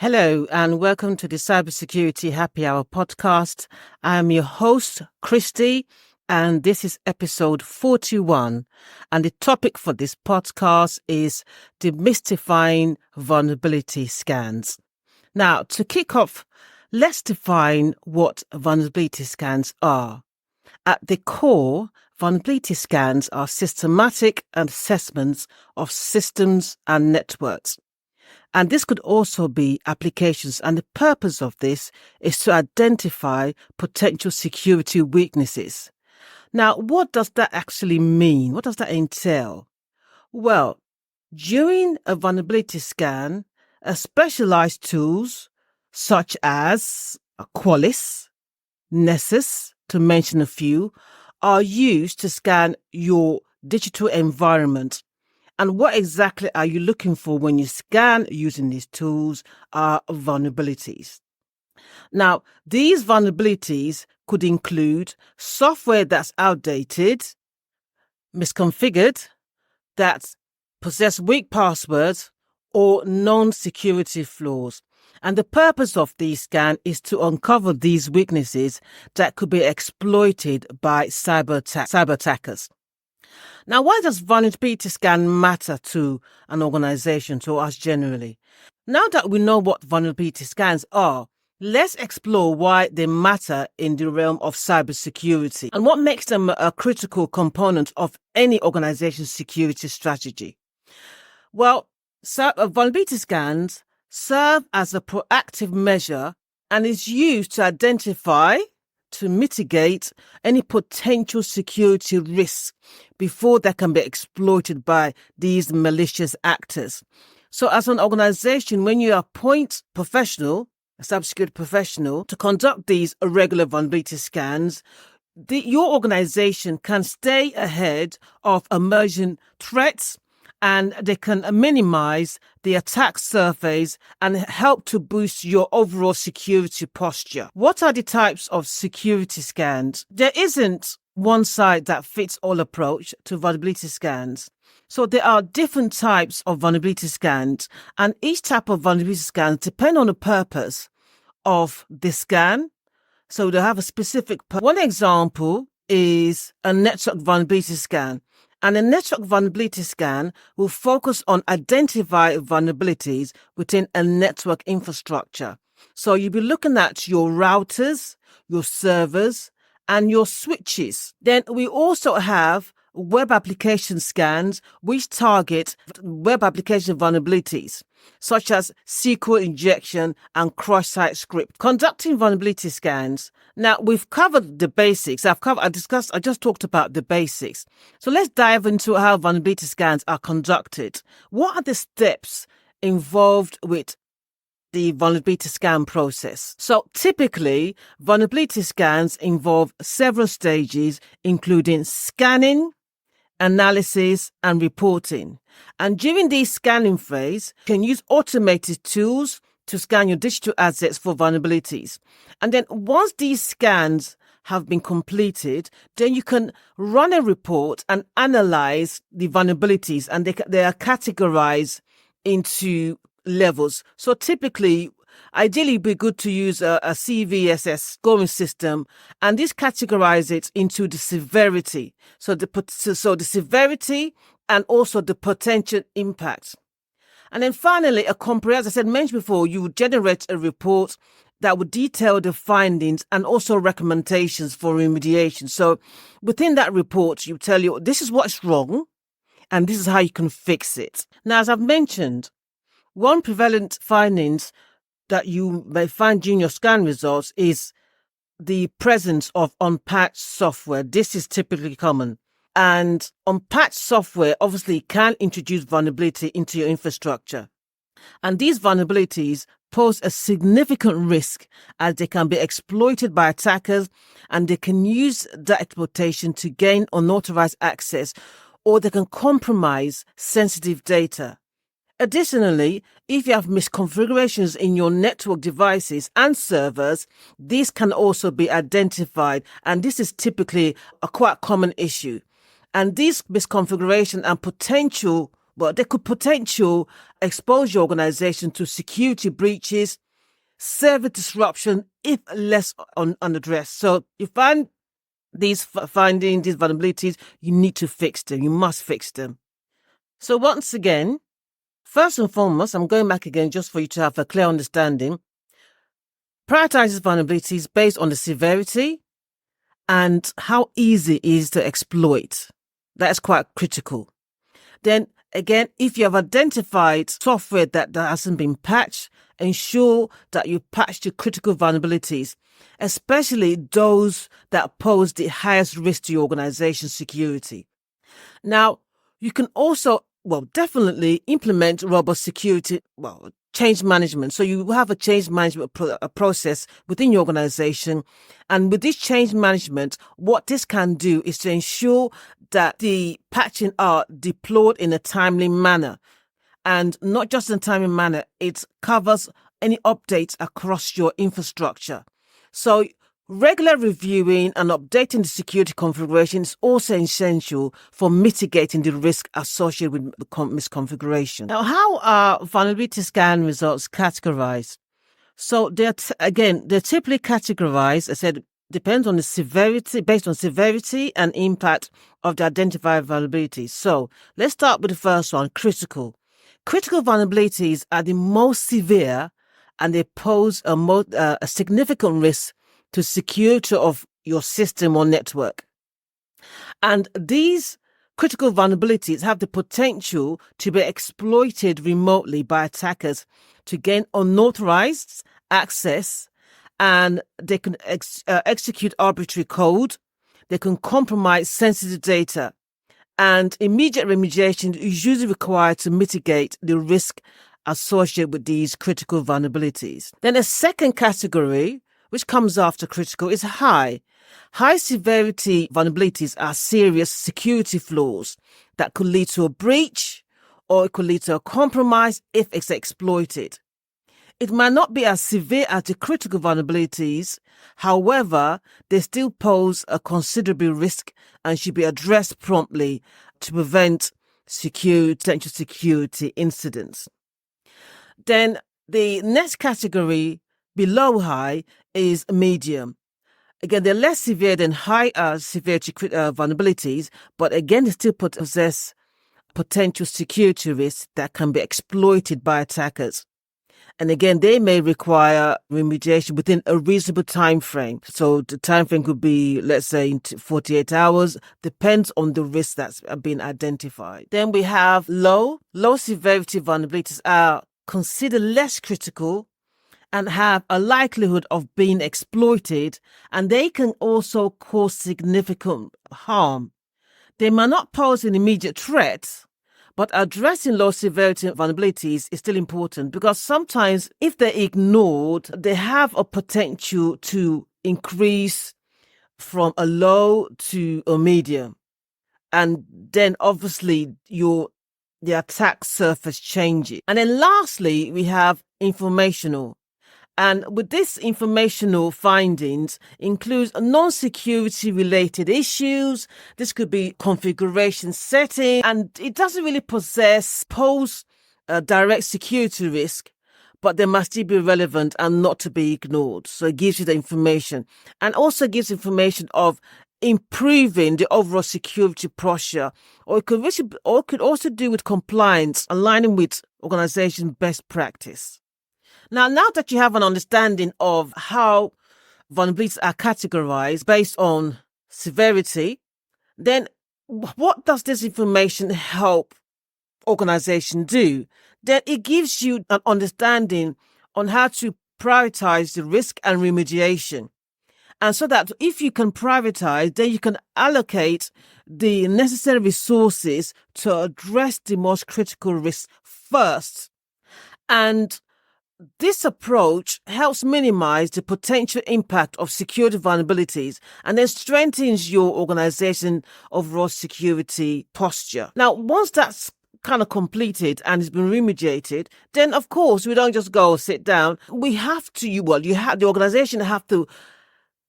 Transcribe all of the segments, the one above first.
Hello and welcome to the Cybersecurity Happy Hour podcast. I am your host, Christie, and this is episode 41. And the topic for this podcast is demystifying vulnerability scans. Now, to kick off, let's define what vulnerability scans are. At the core, vulnerability scans are systematic assessments of systems and networks. And this could also be applications. And the purpose of this is to identify potential security weaknesses. Now, what does that actually mean? What does that entail? Well, during a vulnerability scan, specialized tools such as Qualys, Nessus, to mention a few, are used to scan your digital environment. And what exactly are you looking for when you scan using these tools are vulnerabilities. Now, these vulnerabilities could include software that's outdated, misconfigured, that possess weak passwords, or known security flaws. And the purpose of these scans is to uncover these weaknesses that could be exploited by cyber attackers. Now, why does vulnerability scan matter to an organization, to us generally? Now that we know what vulnerability scans are, let's explore why they matter in the realm of cybersecurity and what makes them a critical component of any organization's security strategy. Well, vulnerability scans serve as a proactive measure and is used to identify, to mitigate any potential security risks before they can be exploited by these malicious actors. So as an organization, when you appoint a cybersecurity professional, to conduct these irregular vulnerability scans, your organization can stay ahead of emerging threats, and they can minimize the attack surface and help to boost your overall security posture. What are the types of security scans? There isn't one size that fits all approach to vulnerability scans. So there are different types of vulnerability scans, and each type of vulnerability scan depends on the purpose of the scan. So they have a specific purpose. One example is a network vulnerability scan. And a network vulnerability scan will focus on identifying vulnerabilities within a network infrastructure. So you'll be looking at your routers, your servers, and your switches. Then we also have web application scans, which target web application vulnerabilities, such as SQL injection and cross-site script. Conducting vulnerability scans. Now, we've covered the basics. I just talked about the basics. So let's dive into how vulnerability scans are conducted. What are the steps involved with the vulnerability scan process? So typically, vulnerability scans involve several stages, including scanning, analysis, and reporting. And during this scanning phase, you can use automated tools to scan your digital assets for vulnerabilities. And then once these scans have been completed, then you can run a report and analyze the vulnerabilities, and they are categorized into levels. So typically, ideally, it'd be good to use a CVSS scoring system, and this categorizes it into the severity. So the severity and also the potential impact. And then finally, as I mentioned before, you would generate a report that would detail the findings and also recommendations for remediation. So within that report, you tell you this is what's wrong and this is how you can fix it. Now, as I've mentioned, one prevalent findings that you may find during your scan results is the presence of unpatched software. This is typically common. And unpatched software obviously can introduce vulnerability into your infrastructure. And these vulnerabilities pose a significant risk as they can be exploited by attackers, and they can use that exploitation to gain unauthorized access, or they can compromise sensitive data. Additionally, if you have misconfigurations in your network devices and servers, these can also be identified, and this is typically a quite common issue. And these misconfiguration and potential well, they could potentially expose your organization to security breaches, service disruption if less unaddressed. So you find these findings, these vulnerabilities, you need to fix them. You must fix them. So once again, first and foremost, I'm going back again just for you to have a clear understanding. Prioritizes vulnerabilities based on the severity and how easy it is to exploit. That's quite critical. Then again, if you have identified software that hasn't been patched, ensure that you patch the critical vulnerabilities, especially those that pose the highest risk to your organization's security. Now, you can also, definitely implement robust security, change management. So you have a change management process within your organization. And with this change management, what this can do is to ensure that the patching are deployed in a timely manner. And not just in a timely manner, it covers any updates across your infrastructure. So regular reviewing and updating the security configuration is also essential for mitigating the risk associated with misconfiguration. Now, how are vulnerability scan results categorized? So they're typically categorized, I said, depends on the severity, based on severity and impact of the identified vulnerabilities. So let's start with the first one, critical. Critical vulnerabilities are the most severe and they pose a significant risk to security of your system or network. And these critical vulnerabilities have the potential to be exploited remotely by attackers to gain unauthorized access, and they can execute arbitrary code. They can compromise sensitive data, and immediate remediation is usually required to mitigate the risk associated with these critical vulnerabilities. Then a second category, which comes after critical, is high. High severity vulnerabilities are serious security flaws that could lead to a breach or it could lead to a compromise if it's exploited. It might not be as severe as the critical vulnerabilities. However, they still pose a considerable risk and should be addressed promptly to prevent potential security incidents. Then the next category below high is medium. Again, they're less severe than high severity vulnerabilities, but again, they still possess potential security risks that can be exploited by attackers. And again, they may require remediation within a reasonable time frame. So the time frame could be, let's say, 48 hours, depends on the risk that's been identified. Then we have low severity vulnerabilities are considered less critical and have a likelihood of being exploited, and they can also cause significant harm. They might not pose an immediate threat, but addressing low severity vulnerabilities is still important because sometimes if they're ignored, they have a potential to increase from a low to a medium. And then obviously the attack surface changes. And then lastly, we have informational. And with this informational findings includes non-security related issues. This could be configuration setting, and it doesn't really pose a direct security risk, but they must still be relevant and not to be ignored. So it gives you the information and also gives information of improving the overall security posture, or it could also do with compliance, aligning with organization best practice. Now that you have an understanding of how vulnerabilities are categorized based on severity, then what does this information help organization do? Then it gives you an understanding on how to prioritize the risk and remediation. And so that if you can prioritize, then you can allocate the necessary resources to address the most critical risks first. And this approach helps minimize the potential impact of security vulnerabilities and then strengthens your organization overall security posture. Now, once that's kind of completed and it's been remediated, then of course we don't just go sit down. We have to, the organization have to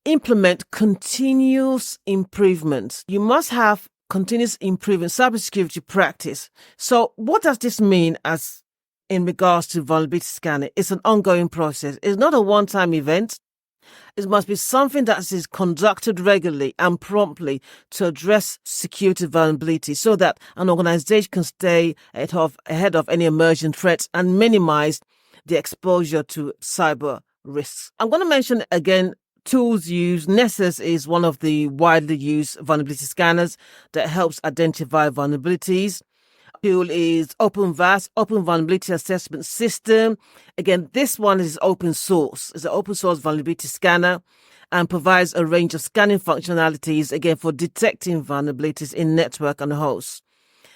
implement continuous improvements. You must have continuous improvement cybersecurity practice. So what does this mean as in regards to vulnerability scanning? It's an ongoing process. It's not a one-time event. It must be something that is conducted regularly and promptly to address security vulnerability so that an organization can stay ahead of any emerging threats and minimize the exposure to cyber risks. I'm going to mention again tools used. Nessus is one of the widely used vulnerability scanners that helps identify vulnerabilities. Tool is OpenVAS, Open Vulnerability Assessment System. Again, this one is open source. It's an open source vulnerability scanner and provides a range of scanning functionalities, again, for detecting vulnerabilities in network and hosts.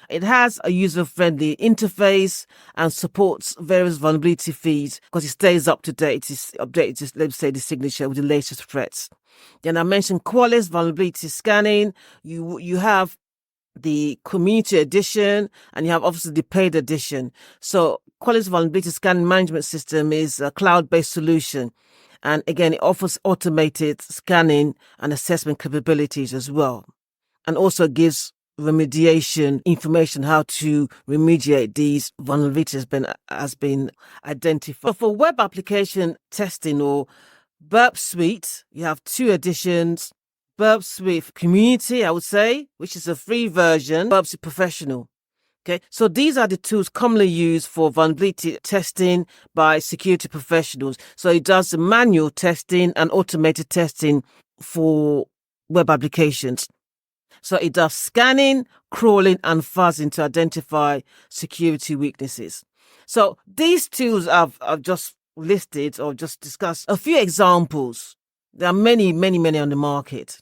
It has a user-friendly interface and supports various vulnerability feeds because it stays up to date. It's updated, let's say, the signature with the latest threats. Then I mentioned Qualys vulnerability scanning. You have the community edition and you have obviously the paid edition. So Qualys vulnerability scanning management system is a cloud-based solution. And again, it offers automated scanning and assessment capabilities as well. And also gives remediation information, how to remediate these vulnerabilities has been identified. For web application testing or Burp Suite, you have two editions. Burp Suite Community, I would say, which is a free version. Burp Suite Professional. Okay, so these are the tools commonly used for vulnerability testing by security professionals. So it does the manual testing and automated testing for web applications. So it does scanning, crawling, and fuzzing to identify security weaknesses. So these tools I've just listed or just discussed a few examples. There are many on the market.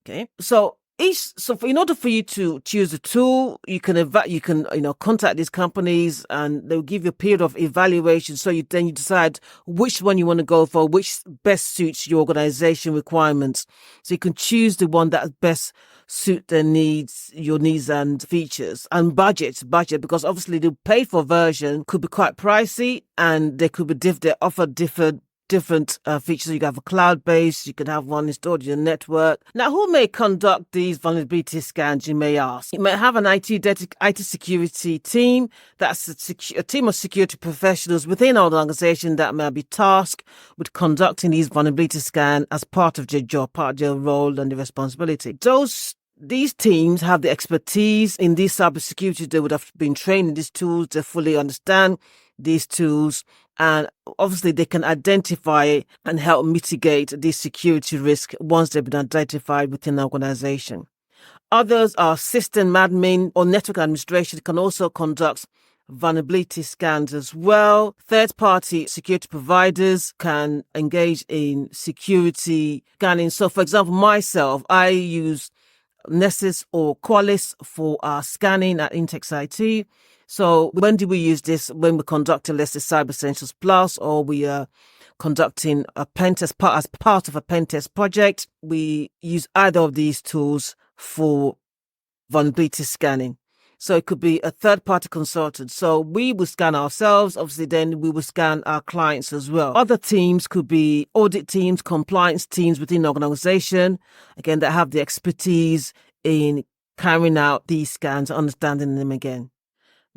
Okay, so in order for you to choose a tool, you can contact these companies and they'll give you a period of evaluation. So you decide which one you want to go for, which best suits your organization requirements. So you can choose the one that best suit their needs, your needs and features, and budget, because obviously the paid for version could be quite pricey and they could be they offer different features. You can have a cloud-based, you can have one installed in your network. Now, who may conduct these vulnerability scans, you may ask? You may have an IT security team. That's a team of security professionals within an organization that may be tasked with conducting these vulnerability scans as part of their job, part of their role and the responsibility. These teams have the expertise in these cybersecurity. They would have been trained in these tools. They fully understand these tools. And obviously they can identify and help mitigate these security risks once they've been identified within an organization. Others are system admin or network administration can also conduct vulnerability scans as well. Third-party security providers can engage in security scanning. So, for example, myself, I use Nessus or Qualys for our scanning at Intex IT. So when do we use this? When we're conducting, let's say, Cyber Essentials Plus, or we are conducting a pen test as part of a pen test project, we use either of these tools for vulnerability scanning. So it could be a third-party consultant. So we will scan ourselves. Obviously, then we will scan our clients as well. Other teams could be audit teams, compliance teams within the organization, again, that have the expertise in carrying out these scans, understanding them again.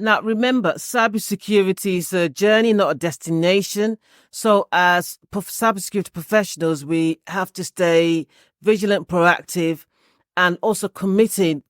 Now, remember, cybersecurity is a journey, not a destination. So as cybersecurity professionals, we have to stay vigilant, proactive, and also committed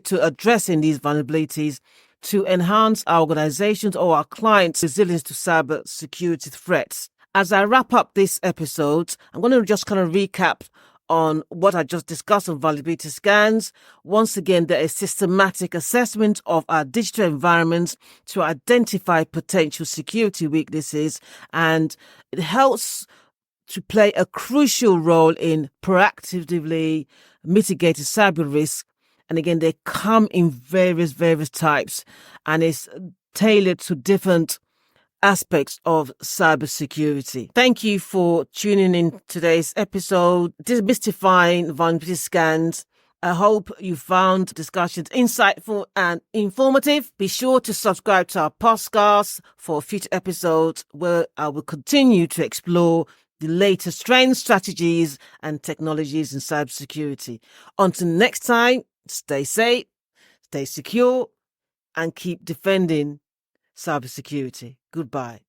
to addressing these vulnerabilities to enhance our organizations or our clients' resilience to cybersecurity threats. As I wrap up this episode, I'm going to just kind of recap on what I just discussed on vulnerability scans. Once again, there is systematic assessment of our digital environments to identify potential security weaknesses, and it helps to play a crucial role in proactively mitigating cyber risk. And again, they come in various types, and it's tailored to different aspects of cybersecurity. Thank you for tuning in today's episode, Demystifying Vulnerability Scans. I hope you found discussions insightful and informative. Be sure to subscribe to our podcast for future episodes where I will continue to explore the latest trends, strategies, and technologies in cybersecurity. Until next time, stay safe, stay secure, and keep defending cybersecurity. Goodbye.